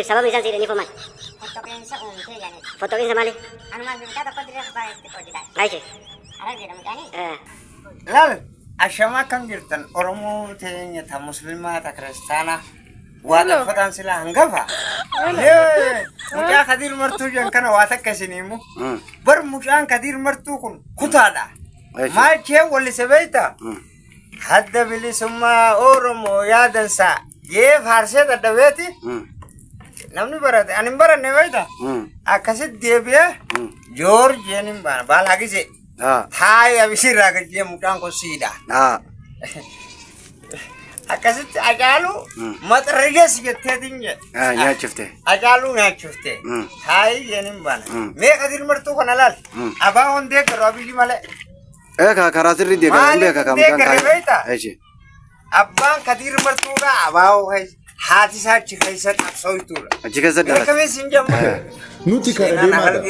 Sabab misal sih ini format. Fotokinsa unti ganit. Foto ini sama nih. Anu mas bimta takut dia bayar di koditan. Ayo. Ada dia namanya. Lal, asyama kan jirtan Oromo tanya ta Muslima ta Kristana. Wada fatan sila hanggafa. Ye, muka kadir martu yang kana wata kasinimu. Bar muka kadir martu kun kutada. Ma ke wali sebaita. Hadda bili summa Oromo ya dansa. Ye farse da daweti. Namni barate anim baran ne baita. Akasit debiya. Jor jenim ban bal lagi sih. Thai abisi raga je muka ko sida. Akasit ajalu mat reges gitu tinggi. Ya cufte. Ajalu nggak cufte. Thai jenim ban. Me kadir mertu konalal. Aba onde kerabi gimana? Karasir dia kan dia kakam kan. Abang kadir mertu ga abau hai. Hati saya cikaisan aksoitura. Cikaisan dah. Kami sinjam. Nuti kara demada.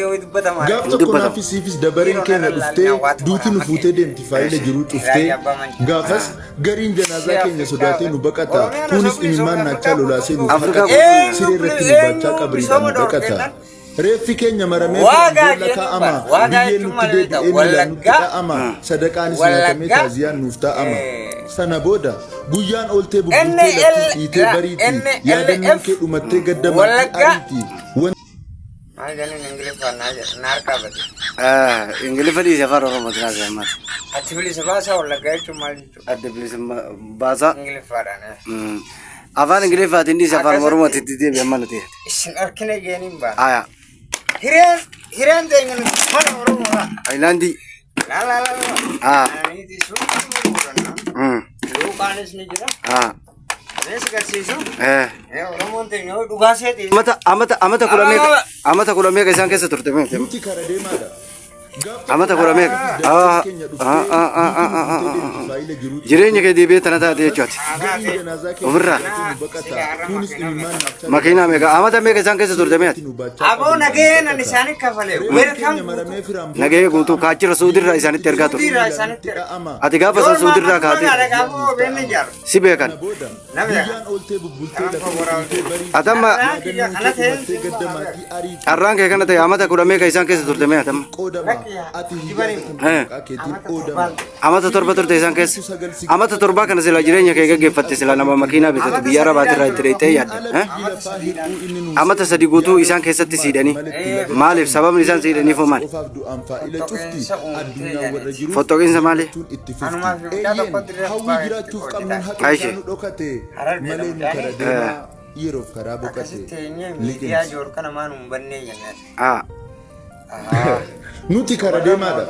Gafta kuna fi sifis dabarin kena ufte duti nu fute dem tifaile jiru ufte gafas garin janaza kenya sodate nu bakata kunis imiman na chalo la senu haka sire retti nu bacha kabri da nu bakata refi kenya marame wala ka ama biye nu tide di emila nu tida ama sadakani sina kameta ziyan nufta ama sana boda guyan olte bu bulte la ite bariti ya dan nuke umatte gaddama ariti Ajaran Inggris mana aja, narka betul. Inggris beli safar orang macam mana? Ati beli sebahasa orang gaya cuma itu. Ada beli bahasa. Inggris farana. Apa Inggris fat ini safar orang macam itu dia mana dia? Isin arkene gini mbak. Aya. Hiran dengan mana orang orang? Ailandi. La. Ini di sana. Lu kanis nih kira. Amata kula mega isan kesa turte me. Amata kula mega. Jireenya ke dibe tanata de chot. Umra. Makina mega amata mega isan kesa turte me. Abo nage na nisani kafale. Welcome. Nage gutu kachira sudirra isani terga tur. Ati gafa sa sudirra khati. Sibe kan. Atama arrang ke kana te amata kula mega isan kesa turte me atam. Amata torba turte isan kesa. Amata torba kana sila jireenya ke gaggefatte sila nama makina bitatu biyara baatira itirete yadda. Amata sadi gutu isan kesatti sidani. Maalif sababni isan sidani fo maal. Fotokin sa maali. Aishi. Yerof karabo kate. Liya jor kana manum banne Ah. Nuti kara demada.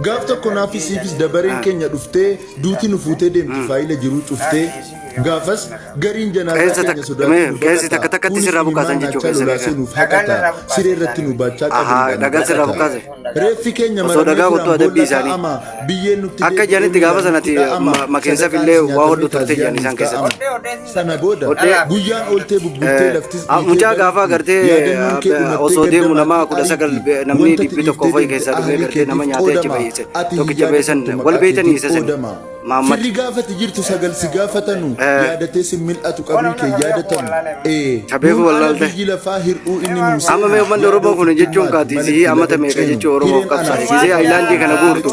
Gafta kona fi sifis dabarin kenya dufte duti nu fute dem tifaile jiru tufte. Gafas garin janaza kenya sodatu. Kesi taka tisira bukasan jicho kesa. Hakata sire ratinu bacha kabin. Daga sira bukasan. Refi kenya so daga goto ada bisani. Biye nuti. Akka jani tiga apa sanati makensa fille wahodu turte jani sankesa. Sana boda. Guyan olte bubulte laftis. Mucha gafa garte osode munama kuda sagal namni dipito kofai kesa dube garte namanya ate chibayise. To kichabesan wal beitani isasen. Muhammad Frigafa tijirtu sagal sigafatanu yaadate simil atu qabri ke yaadatan chabeku wallalte jila fahir u inni musa amma me man robo kun jechon ka tisi amata me ka jecho robo kapsa ise ailandi kana gurtu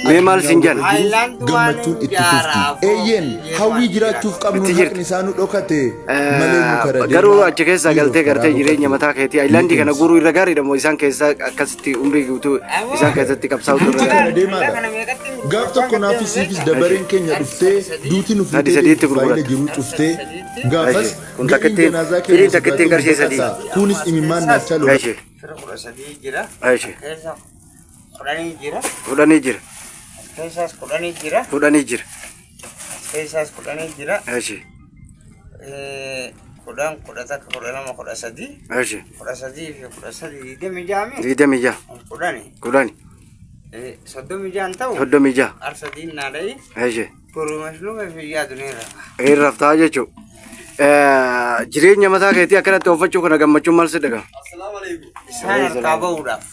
me mal sinjan gammatun ittifufti yen hawi jiraachuf qabnu hakni sanu dhokate malenu karade garu achi keessa galte garte jireenya mataa keeti ailandi kana guru irra gari damo isan keessa akkasitti umri guutu isan keessatti qabsaa'u gaaf tokko naafi siifis dabareen keenya dhuftee duuti nu fuutee faayila jiru cuftee gaafas gariin janazaa keenya kunis imimmaan naachaa lola. Kudhanii jira. Keessaas kudhanii jira. Kudhanii jira. Keessaas kudhanii jira. Kudhan kudha takka kudha lama kudha sadii. Kudha sadii fi kudha sadii 20 Kudhani. Soddomi jaan ta'u. Soddomi jaa. Arsadiin naadhayi. Eeshe. Kurumashnu fi yaaduneera. Raftaa jechuun. Jireenya mataa keetii akkanatti oofachuu kana gammachuun maal si dhagaa? Isaan harkaa bahuudhaaf.